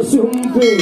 sumping.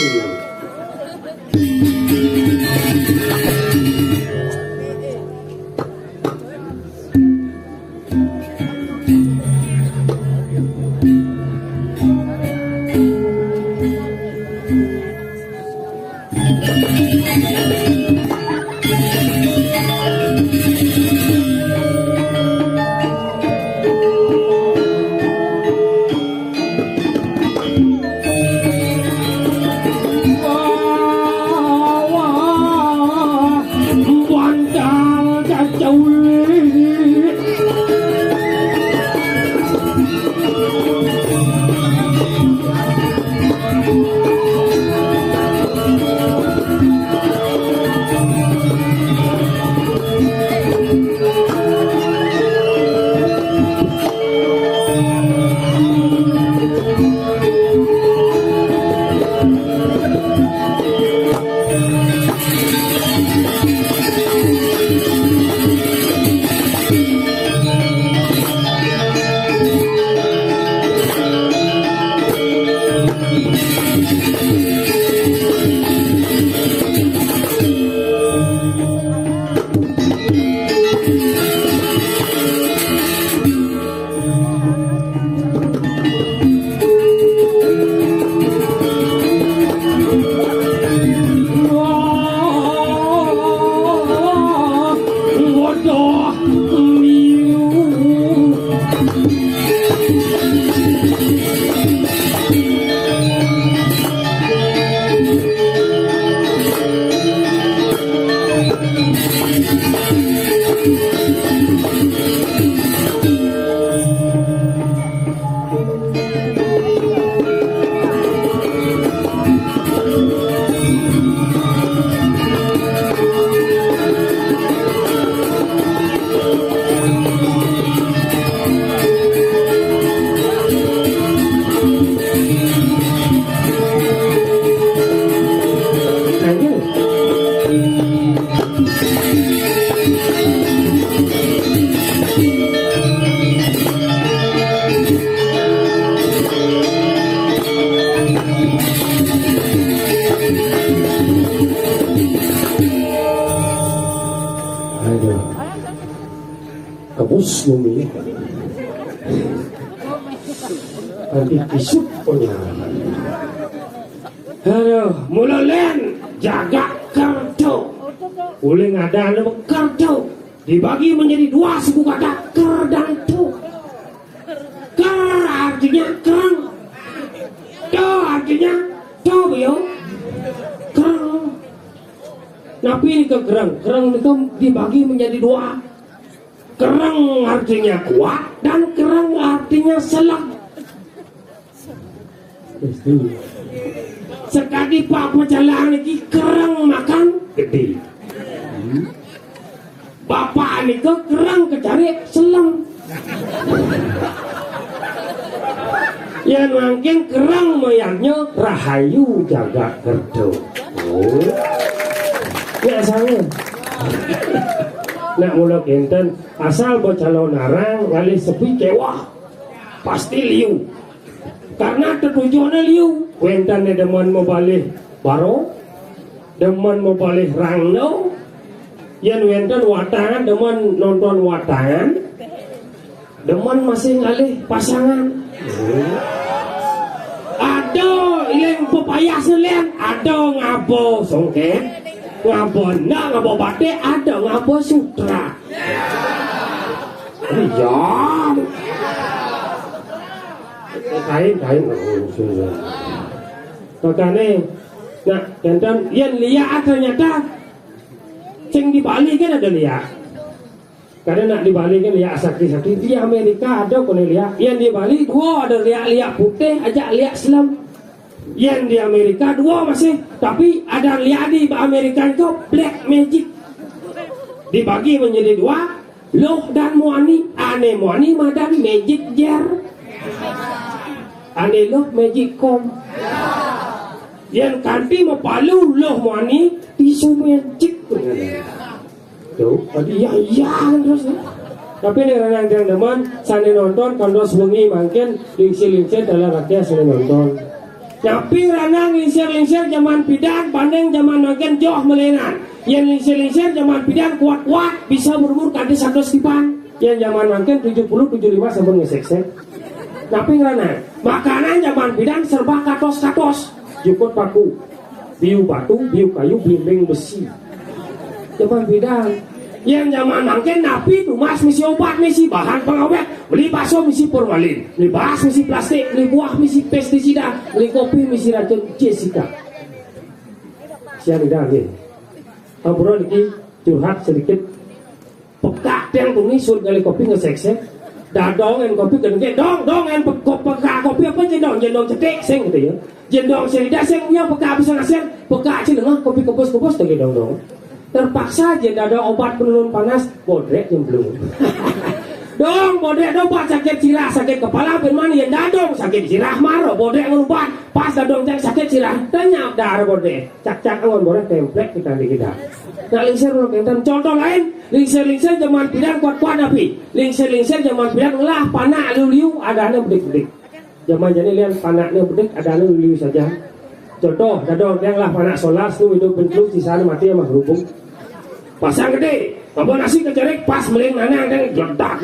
Kebus bumi nanti kisut punya. Aduh, mulalen jaga kartu. Uling ada nama kartu dibagi menjadi dua suku kata ker dan tu. Ker artinya kerang, tu artinya tu bio kerang. Tapi ini ke kerang itu dibagi menjadi dua. Kerang artinya kuat dan kerang artinya selang. Sekali pak perjalanan ini kerang makan gede. Bapak ini ke kerang kecari selang. Yang mungkin kerang mayarnya rahayu jaga kerdo. Oh, ya saya. Nak mula kenten asal bocalo narang ngali sepi kewah pasti liu karena tertujuannya liu. Kenten demen mau balik baro, demen mau balik rangno, yang kenten watangan demen nonton watangan, demen masih ngali pasangan. Ada yang pepaya selen, ada ngabo songket. Ngabo nak ngabo batik ada ngabo sutra. Iya. Kain sudah. Makanya nak tentang yang lihat ternyata ceng di Bali kan ada lihat. Karena nak di Bali kan lihat sakti-sakti di Amerika ada kon lihat. Yang di Bali dua ada lihat putih ajak lihat Islam. Yang di Amerika dua masih, tapi ada lihat di Amerika itu black magic dibagi menjadi dua, loh dan muani. Ane muani madan magic jar, ane loh magic com. Yang kanti mau palu loh muani tisu magic. Tuh, tadi ya terus. Tapi ini orang yang demen, sana nonton kandos bengi mungkin lingsi dalam rakyat sana nonton. Nyaping ranang lingsir-lingsir zaman bidan bandeng zaman makin joh melenan. Yang lingsir-lingsir zaman bidan kuat-kuat bisa berumur kadi 100 tipan. Yang zaman makin 70-75 sampun ngesek-sek. Nyaping ranang makanan zaman bidan serba katos-katos. Jukut paku, biu batu, biu kayu, bimbing besi. Zaman bidan yang zaman makin napi tumas misi obat misi bahan pengawet, beli bakso misi formalin, beli beras misi plastik, beli buah misi pestisida, beli kopi misi racun Jessica. Siang dah ni, abro lagi curhat sedikit. Pekak yang tunis sur kali kopi ngesek-sek, dah dong en kopi gede, dong en pekak kopi apa jendong cetek seng gitu ya, jendong serida seng punya pekak bisa ngasih, pekak cenderung kopi kopos tak dong. Terpaksa aja ada obat penurun panas bodrek yang belum dong bodrek obat sakit sirah sakit kepala firman yang dadong sakit sirah maro bodrek ngerubat pas dadong sakit sirah tanya darah bodrek cak angon bodrek template kita di kita. Nah lingsir dan contoh lain lingsir zaman bidan kuat api lingsir zaman bidan lah panak liu adanya bedik zaman jadi lihat panaknya bedik adanya liu saja. Contoh dadong yang lah panak solar itu hidup bentuk di sana mati sama berhubung pasang gede, apa nasi kecerek pas meling nanang dan geledak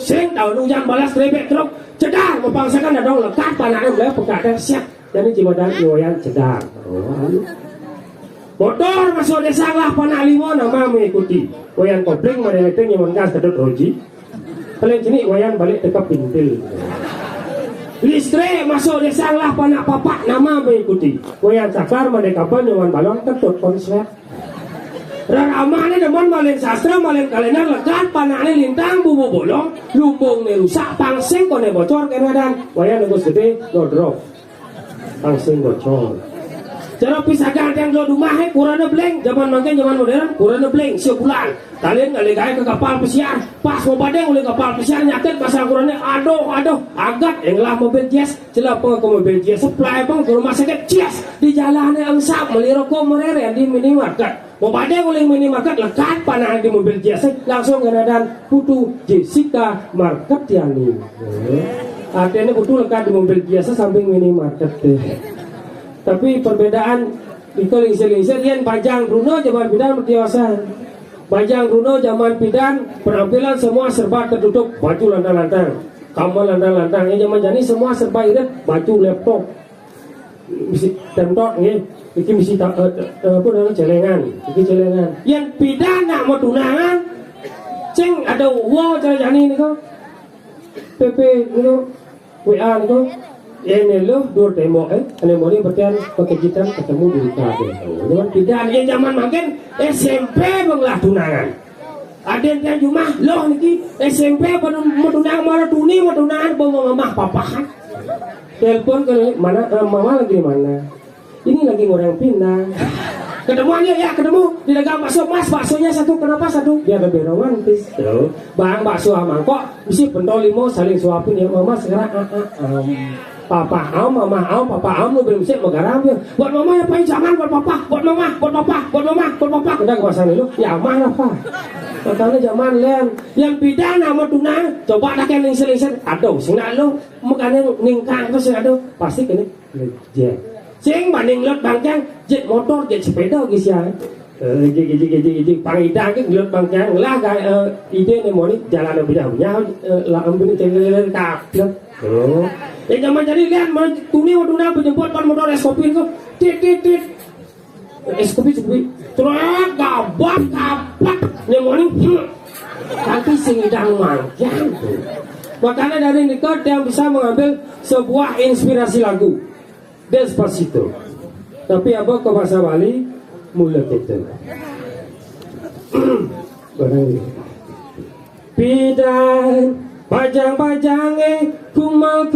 sing daun hujan balas rebek truk cedang mempangsakan dadong lekat panaknya mulai pekadang siap jadi cimadan iwayan cedang motor masuk desa lah panak limo nama mengikuti wayan kopling mereleteng yang gas kedut roji paling sini wayan balik tekap pintil listrik masuk desa lah panak papak nama mengikuti wayan saklar mendekapan yang balon ketut konslet Ramane demen malin sastra malin kalender lekat panane lintang bubu bolong lumbung rusak pangsing kone bocor kenadan waya nunggus gede no drop pangsing bocor cara pisah ganteng lo rumah kurana bleng zaman makin zaman modern kurana bleng sebulan kalian ngalegai ke kapal pesiar pas mau badeng oleh kapal pesiar nyaket pasang kurana aduh agat yang lah mobil jazz celah ke mobil jazz supply bang ke rumah sakit jazz di jalannya angsap meliroko merere di minimarket mau badeng oleh minimarket lekat panah di mobil jazz langsung kenadan putu Jessica market yani artinya putu lekat di mobil jazz samping minimarket tapi perbedaan itu lingsir yang Bajang Bruno zaman bidan bertiasan Bajang Bruno zaman bidan penampilan semua serba tertutup baju lantang-lantang kamal lantang-lantang yang zaman jani semua serba irit baju laptop misi tentot nih ini misi apa namanya celengan yang bidan nak mau tunangan ceng ada wow cara jani ini kok PP itu WA itu ini lo dur tembok ane moni bertian pakai gitar ketemu di kafe. Zaman bidan yang zaman makin SMP banglah tunangan. Ada yang cuma loh niki SMP mau tunangan mau tunangan bawa mama papahan. Telepon ke mana mama lagi mana? Ini lagi orang pindah. Ketemuannya ya ketemu di dagang bakso mas baksonya satu kenapa satu biar lebih romantis. Bang bakso mangkok mesti pentol limo saling suapin ya mama sekarang papa am mama am papa am lu belum siap menggaram ya buat mama ya paling zaman buat papa udah kebasan lu ya mah apa katanya zaman len yang bidan sama tunang coba nak yang lingsir aduh sing nak lu makanya ningkang terus aduh pasti kene je sing banding lot bangkang jet motor jet sepeda guys ya pangidang cái lượt bằng trang lá gai ide này mau jalan lebih jauhnya lah ambil jalan kaplet yang zaman jadi kan mau tuni berjemput pan motor eskopin kok tit eskopi terus gabak yang mau tapi singidang mangkang makanya dari nikot yang bisa mengambil sebuah inspirasi lagu Despacito tapi apa ke bahasa Bali mulut itu bidan bajang-bajange kumal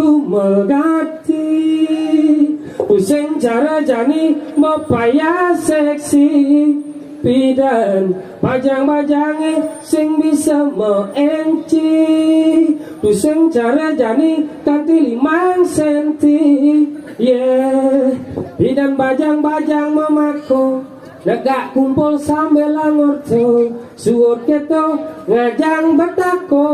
gati pusing cara jani mepaya seksi bidan bajang-bajange sing bisa menci pusing cara jani kanti 5 senti yeah bidan bajang-bajang memako negak kumpul sambil langorto suut keto ngajang betako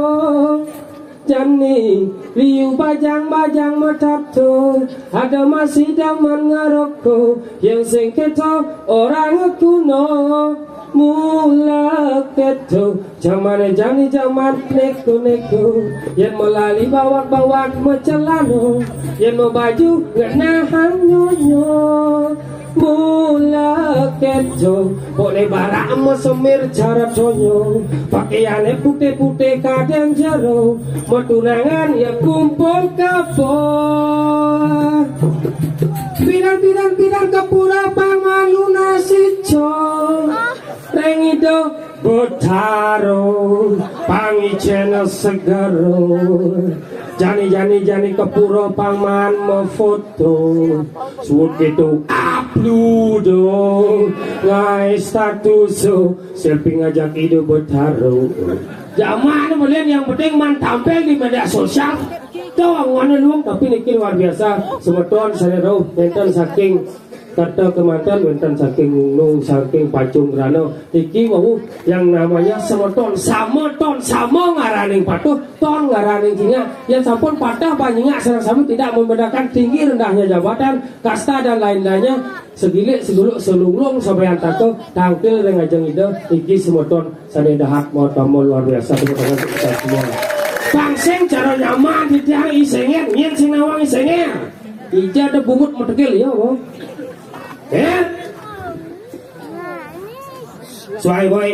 Jani liu bajang-bajang matapto ada masih daman ngaroko yang sing keto orang kuno mula keto zaman jani zaman neko-neko yang melalui bawak-bawak mecelano yang mau baju ngenahan nyonyo mula keto boleh barak mesemir cara tonyo pakaiannya putih-putih kadang jero metunangan ya kumpul kapor pirang-pirang kepura pangan lunasico rengido Botaro pangi channel segaro jani kepura paman mau foto suut gitu upload ngai status selfie ngajak ide Botaro zaman melihat yang penting man tampil di media sosial doang wana luang tapi niki luar biasa semeton saya roh nenten saking kata kemantan wenten saking nung saking pacung grano iki wau yang namanya semeton sama ngaraning patuh ton ngaraning singa yang sampun patah panjinga sama tidak membedakan tinggi rendahnya jabatan kasta dan lain-lainnya segilik seguluk selulung sampai antako tampil dengan ajeng ide iki semeton sanedahat mau tamu luar biasa tepuk tangan kita semua bangseng cara nyaman di tiang isengen nyen sing nawang isengen ija ada bungut metegil ya wong Suai boy.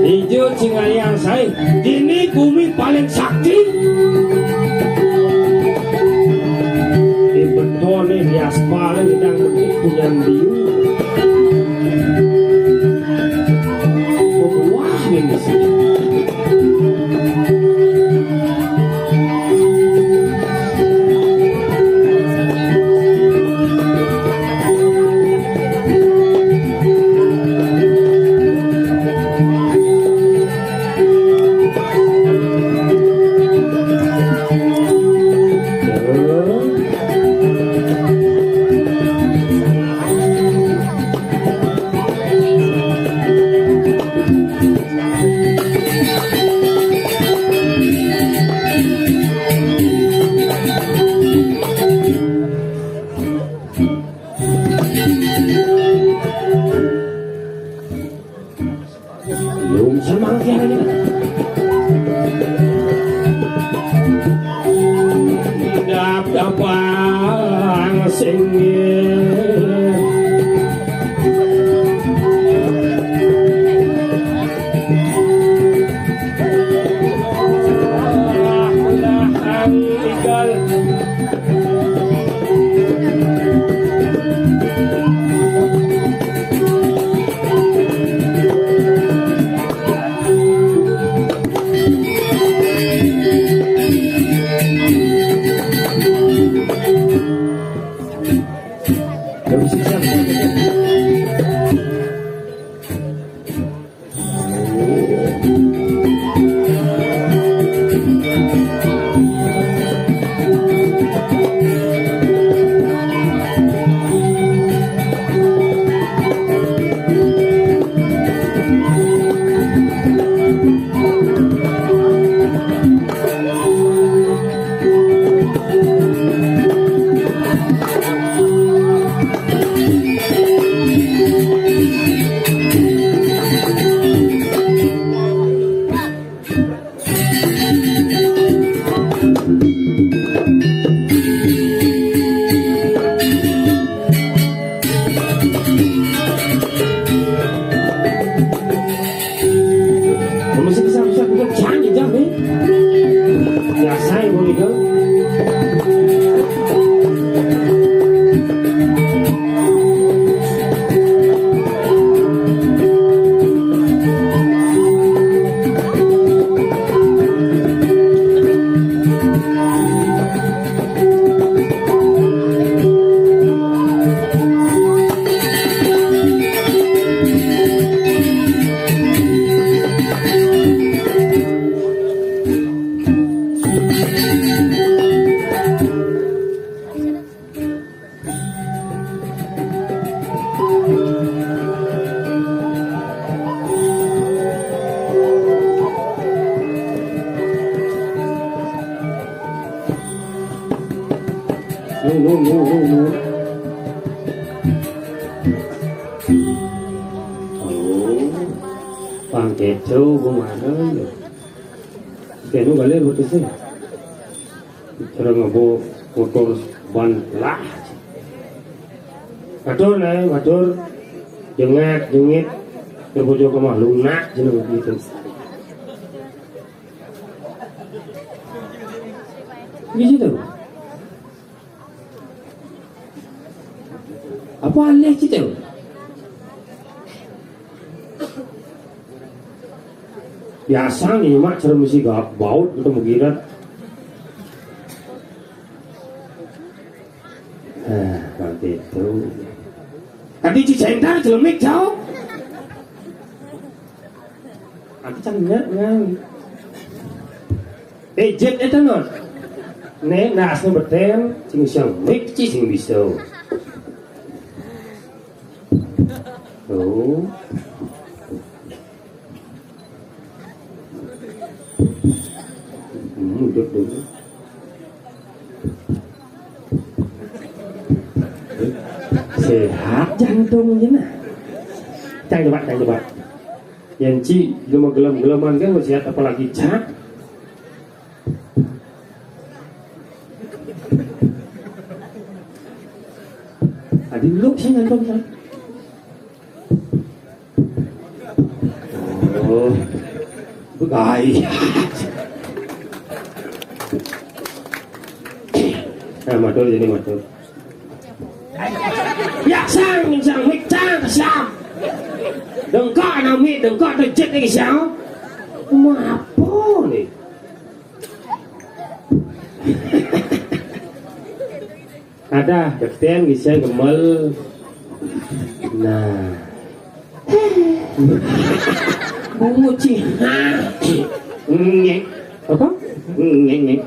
Ijo cingayang saya, ini bumi paling sakti. Di di aspal yang punya biu. Wah ini sih. Pakai jauh kemana? Kayaknya balik betul sih. Cara ngabo motor ban lah. Matur nih, matur. Jengit, terbujuk ke mah lunak jeneng gitu. Gitu. Apa aneh gitu? Biasa nih mak cara mesti gak baut atau mengirat. Berarti itu. Tadi cicentar celemik jauh. Aku canggih ngang. Jet itu non. Nek nasnya berten, sing siang mik sing bisa. Oh. Duduk. Sehat jantungnya nah. Jangan coba. Yang ci gelem-geleman kan masih sehat apalagi cak. Adi lu sih jantung kan. Oh. Begai. Matur jadi matur. Ya sang mik trang sang. Đừng có nào mị, đừng có tôi chết cái sao. Mà bố này. Ada dekten bisa gemel. Nah. Bungu ciha. Ngek. Apa? Ngek.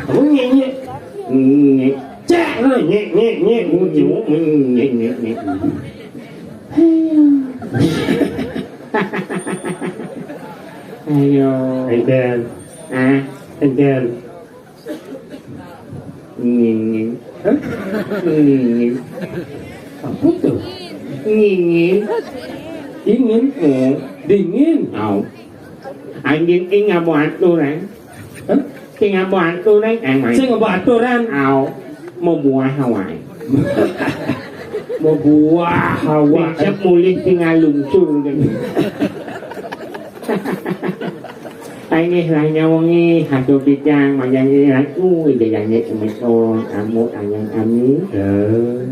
Apa ngek? Ngek. Cek rồi ngek. Bungu ciha ngek. Ayo. Anh Ben. Anh Ben. Ngek. Apa tuh? Dingin. Anh ingin ngabo aturan. Cái ngabo aturan anh. Saya ngabo aturan. Mau buah Hawaii. Mau buah Hawaii. Siap mulih tinggal luncur kan. Ini hanya wangi hasil bidang macam ini aku idenya kemeton amut ayang kami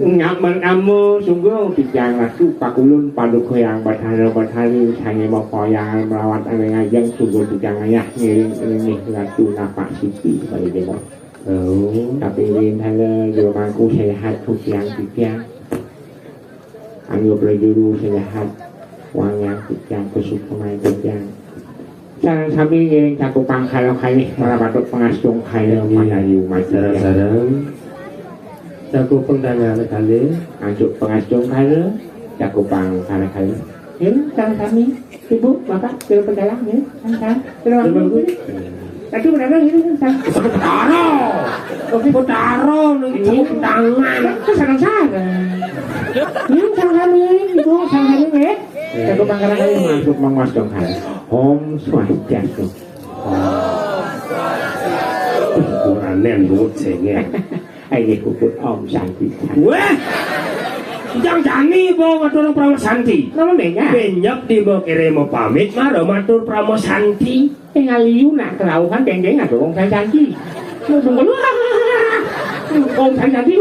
nyaman amu sungguh bidang aku pakulun paduk yang berhari hanya bapak yang merawat anak yang sungguh bidang ayah ini ratu napak sisi bagi demo tapi ini hanya rumahku sehat yang bidang anggap dulu sehat wang yang bidang kesukuman bidang Jangan sambil yang cakupan kalau kali malah batuk pengasung kali Melayu macam sarang cakup pendangan kali masuk pengasung kali cakupan kali ya jangan kami ibu bapak ke pendalam ya jangan terima kasih tapi benar-benar ini kan taro nih pendangan kesana-sana ini jangan kami ibu jangan kami ya cakupan kali masuk pengasung kali Om Swastiastu. Quran buat saya. Ini kukut Om Santi. Wah, jangan nih bawa matur Pramu Santi. Nama mereka? Benyap di bawa kirim pamit maro matur Pramu Santi. Tinggal liu nak kelauhan deng-deng ada Om Santi. Tunggu Om Santi.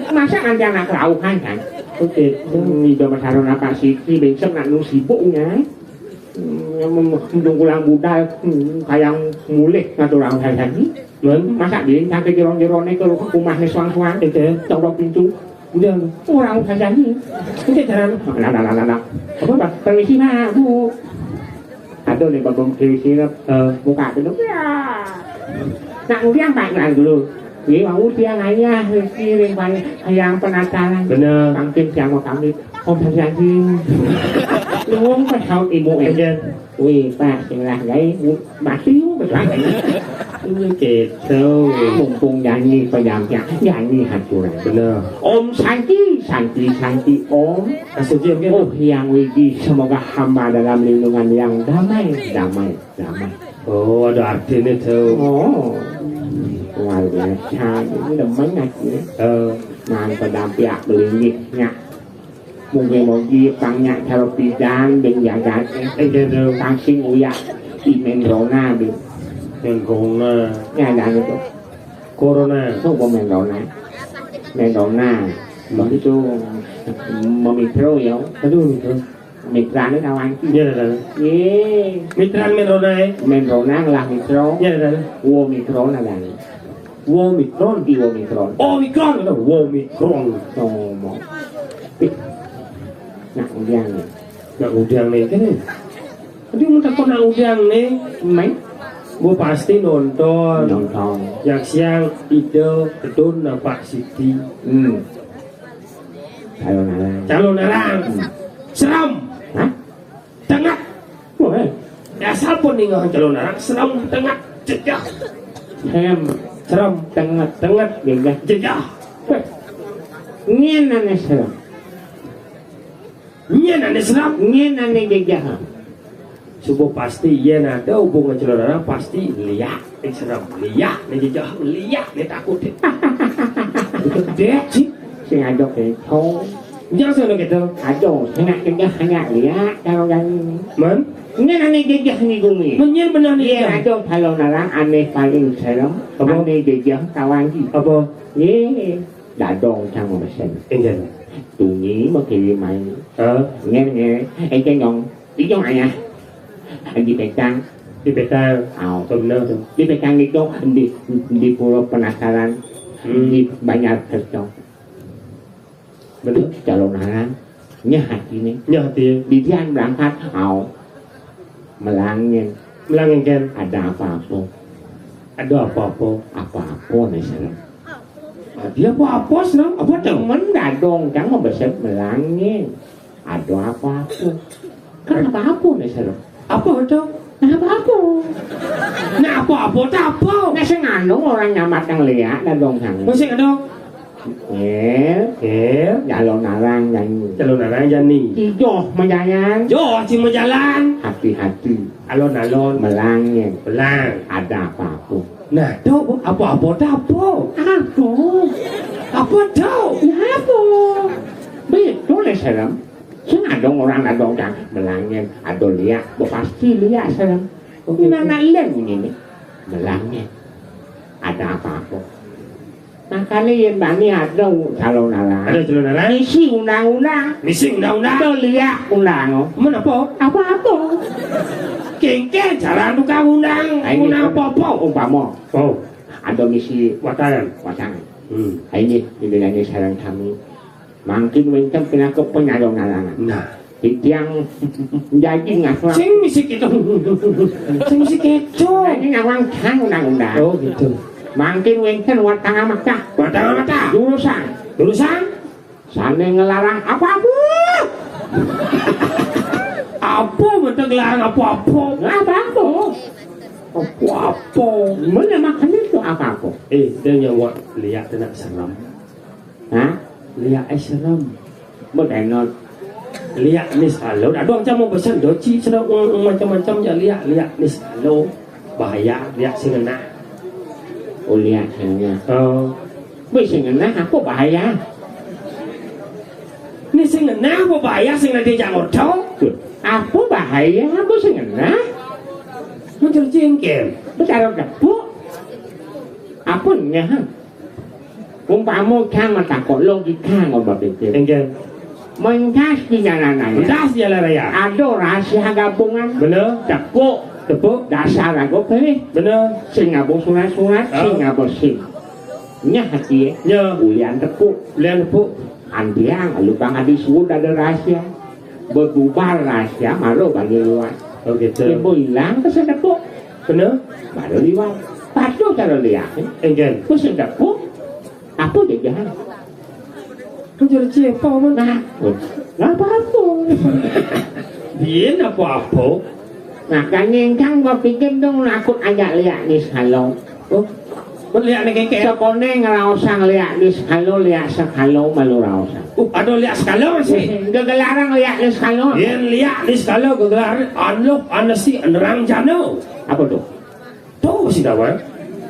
Masa anda nak kelauhan kan? Oke, ini udah masalah apa sih? Ini besok nak nu sibuknya, menunggulang budal, kayak mulih ngatur orang tadi. Masa dia sampai jerone kalau rumahnya suang-suang, coba pintu, udah orang tadi. Ini jalan, nah. Apa permisi mah bu? Ada nih babong permisi buka dulu ya. Nak udah baik dulu. Ini mau dia nanya kirim yang penasaran. Benar. Mungkin siapa kami Om Santi. Lu kan tahu ibu aja. Wih pak, tinggal gay, masih betul. gitu. Mumpung nyanyi pejamnya, nyanyi haturan. Benar. Om Santi, Santi, Santi, Om. Setuju kan? Oh yang widi, semoga hamba dalam lindungan yang damai, damai, damai. Oh, ada artinya tuh. Oh, luar biasa. Ini demen ngaji. Mang pedampiak belingitnya. Mungkin mau gipangnya kalau pidang dan jagatnya. Gitu. Kangsing uyak, imen rona di. Yang corona. Ya ada itu. Corona. Itu menrona. Menrona. Begitu memikro ya. Aduh, itu. Mitra nó đâu anh? Iya, dah. Yeah. Mitran Merona. Menrona là micro. Iya, dah. Wo micro là đàn. Omicron. Đi wo micro. Omicron itu Omicron. Oh, mau. Nặng giang này. Nak udang nih kan? Tadi minta kau nak udang nih. Mấy? Gua pasti nonton. Nonton. Yang siang ide kedun nampak Siti. Calon alang. Calon alang. Seram. Hah? Tengah. Ủa? Asal pun nih nggak calon alang. Seram tengah. Jejak. Thêm. Seram. Tengah. Tengah. Gak. Jejak. Nghiên anh ấy seram. Iya nanti seram. Nghiên anh ấy gak. Subuh pasti iya ada hubungan calon alang pasti liak. Seram. Liak. Jejak. Liak. Dia takut. Itu deh sih. Xin ai đọc cái thô. Jangan saya nak kata. Aduh, hanya lihat kalau yang Man? ini aneh gejah ni gumi. Menyen benar ni. Iya, aduh kalau narang aneh paling serem. Apa? Aneh gejah kawan gì. Apa? Ye, đã đồn sang một sen. Enggak. Tụi nhí mà kỳ mày. Nghe, anh cái nhon, đi cho mày à. Anh đi bạch trang. Di peta. Benar tu. Di bạch trang đi cho anh di Pulau Penasaran. Di banyak terjong. Benar. Calon narang. Nhớ hati ni. Nya hati. Di tiang berangkat. Melangin. Melangin. Ada apa-apa. Ada apa-apa. Apa-apa nih serem. Dia apa-apa senang. Apa tu? Temen dah dong, jangan besar melangin. Ada apa-apa. Kan apa-apa nih serem. Apa tu? Apa-apa. Nak apa-apa tak apa. Nah sengaja orang nyamat yang lihat dah dong sang. Masih ada. Calon narang nyanyi. Calon narang Jani. Joh menjalan. Joh si menjalan. Hati-hati. Alon-alon. Melangin. Belang. Ada apa-apa. Nah, tu apa-apa tak apa. Apa? Apa tu? Apa? Betul nih serem. Sengaja orang dah dong sang melangin. Ada lihat. Pasti lihat serem. Ini anak lihat ini. Melangin. Ada apa-apa. Nah kalian bani ada calon alang. Ada calon alang. Misi undang-undang. Misi undang-undang. Ada lihat undang. Mana apa? Apa-apa. Kengke jalan tukang undang. Undang apa-apa. Umpama. Oh. Ada misi Watangan. Watangan. Ini dibilangnya sarang kami. Makin wencam kena ke penyalon alang. Nah. Yang jadi ngakak. Sing misi kita. Sing misi keco. Ini ngawang kan undang-undang. Oh gitu. Makin wencam watangan maka. Watangan maka. Jurusan. Jurusan. Sana ngelarang apa-apa. Apa betul ngelarang apa-apa? Apa-apa. Apa-apa. Mana makan itu apa-apa. Dia nyawa lihat nak seram. Hah? Lihat seram. Benar. Lihat ni selalu. Dah dua macam besar doci sedang macam-macam je lihat ni selalu bahaya lihat singena. Oh lihat hanya. Với singena apa bahaya? Ni singena apa bahaya singena dia jangan tahu. Apa bahaya? Apa singena? Macam jengkel. Betul dapur. Apa nya? Umpama kan takut logika ngobat itu. Jengkel. Mengas di jalanan. Das jalan raya. Ada rahasia gabungan. Benar. Tepuk dasar aku pilih. Benar. Singapura surat-surat, Singapura sing. Nya hati ya. Ulian tepuk. Andiang, lupa ngadis sudah ada rahasia. Berbubar rahasia, malu bagi luar. Oh gitu. Ibu hilang ke tepuk. Benar. Baru liwat. Patuh cara lihat. Enggan. Pusing tepuk. Apa dia jahat? Menjadi siapa mana? Apa-apa. Dia apa-apa. Nah, kanyang kang gua pikir dong nakut agak lihat nih salong. Oh, lihat nih kayak Sekone ngraosah liak di skalo liak skalo malu raosah. ada lihat skala sih. Gegelarang liak di skalo. Yen lihat di skala gelar anlok anasi nerang jano. Apa tuh? Tuh sih dawan.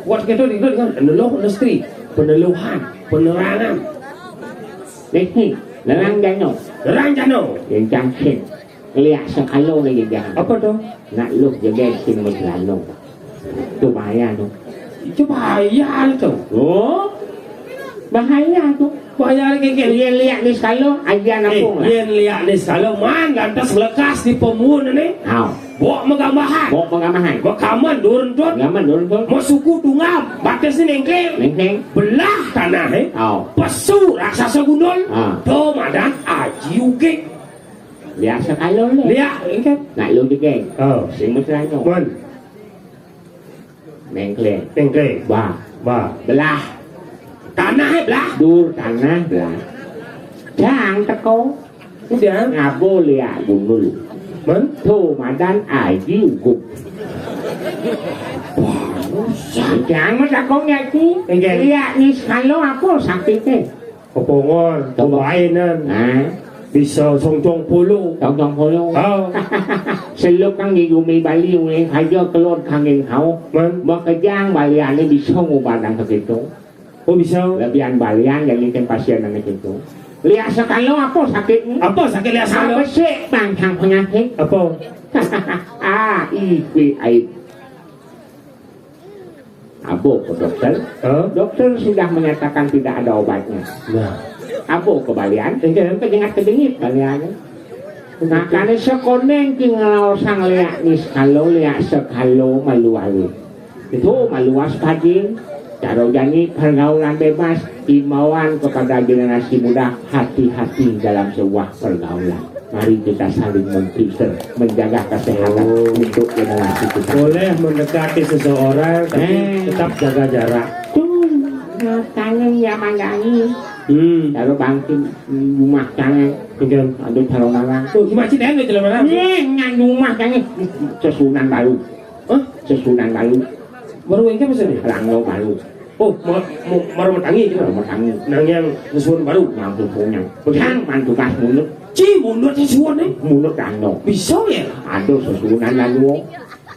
Buat kita dengan anlok industri, peneluhan, penerangan. Nih, nerang jano. Nerang jano. Yang jangkin. Liak skalo lagi jangan. Apa tuh? Nak lu jadi sing meslano. Itu bahaya tuh. Itu bahaya tuh. Oh, bahaya tuh. Bahaya kayak Dia lihat di skalo aja nampung lah. Yen lihat di skala man lantas lekas di pemun ini. Hao, Bawa megambahan. bawa pengamahan. Bawa kaman durun tuh. Gaman dulu tuh. Mau suku tungam. Batas ini nengkleng. Neng. Belah tanah Hao, Pesu raksasa gundul. Ah. Do madan aji ukik. lihat skalo le. Lihat kan. Nak lu juga. Oh. Sing meslano. Man. Nengkleng. Nengkleng. Ba, Ba. belah. Tanah belah. Dur tanah belah. Jangan teko. Udah. Ngabo lihat gundul. Man. Tuh madan aji ugup. Jangan teko nyaki. Nengkleng. Lihat di skalo apa sakitnya. Kepongon. Kebainan. Ah, Bisa songcong puluh. tong polo. Oh. Selok kang gigumi bali uli hayo kelot kanging kau. Man. Makajang balian ini bisa ngubadang begitu. Oh bisa. Lebihan balian yang ingin pasien ini gitu. Lihat sekalo apa sakitnya? Apa sakit lihat Apa skala? sih bangkang penyakit? Apa? Iki aib. Abo ke dokter. Oh. Dokter sudah menyatakan tidak ada obatnya. Nah. Abo ke balian. Kedengat-kedengit baliannya. Nah, karena sekoneng tinggal sang liak ni sekalo maluali. Itu maluas pagi. Cara janji pergaulan bebas, imbauan kepada generasi muda, hati-hati dalam sebuah pergaulan. Mari kita saling memfilter, menjaga kesehatan untuk generasi kita. Boleh mendekati seseorang tapi tetap jaga jarak. Tuh, kangen zaman nyanyi. Lalu bangkit rumah kangen. Mungkin. Aduh calon orang. Oh, gimana sih dan itu mana? Nyanyi rumah kangen. Sesunan baru. Hah? Sesunan baru. Baru ini apa sih? Rangno baru. Oh, mau tangi itu. Kalau tangi. Nang yang sesuatu baru. Mampu punya. Kan mantu kas mulut. Ci mundur sesuatu nih. Mulut rangno. Bisa ya? Aduh sesunan lalu.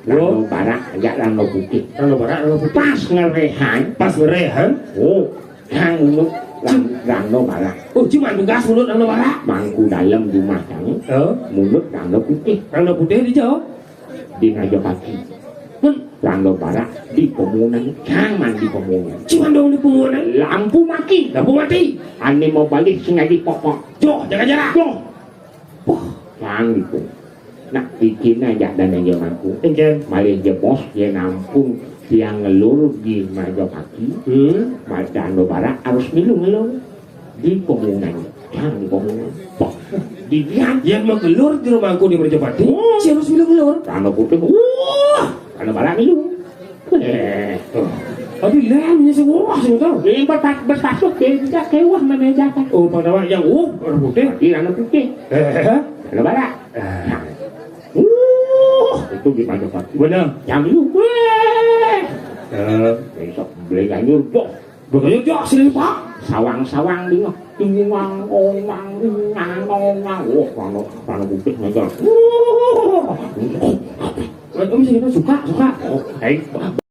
Rangno barak. Ajak rangno putih. Kalau barat, kalau putih. Pas ngerehan. Pas berehan. Oh. Kang mulut. Rangno barak. Oh, cuma tugas mulut nang barat. Bangku dalam rumah kangen. Oh, Mulut rangno putih. nang putih dijauh. Di ngajo kaki. Rangno barak di pemunan. Jangan di pemunan. Cuma dong di pengguna. Lampu mati. Lampu mati. Ane mau balik sengaja pokok. Jo, jaga jarak. Loh. Wah, yang gitu. Nak bikin aja dan aja mampu. Mungkin. Malih jebos dia nampung yang ngelur di majo kaki. Madano barak harus ngelur di pemunan. Jangan di pemunan. Wah, dilihat Yang menggelur di rumahku di Merjapati. Si harus bilang gelur. rano putih. Wah, rano barak ngelur. Tapi lemnya semua sih tahu. Ini berpasuk dia kewah memejakan. Oh, pada waktu yang orang putih. Di rano putih. Rano barak. Itu di majo kaki. Benar. Yang lu. Besok beli ganyur boh. Begitu jo sini pak. Sawang-sawang di ngah. Ingwang, ongwang, ingwang, ongwang. Wah, kalau bukit ngajar. Om sih kita suka. Oh, hei.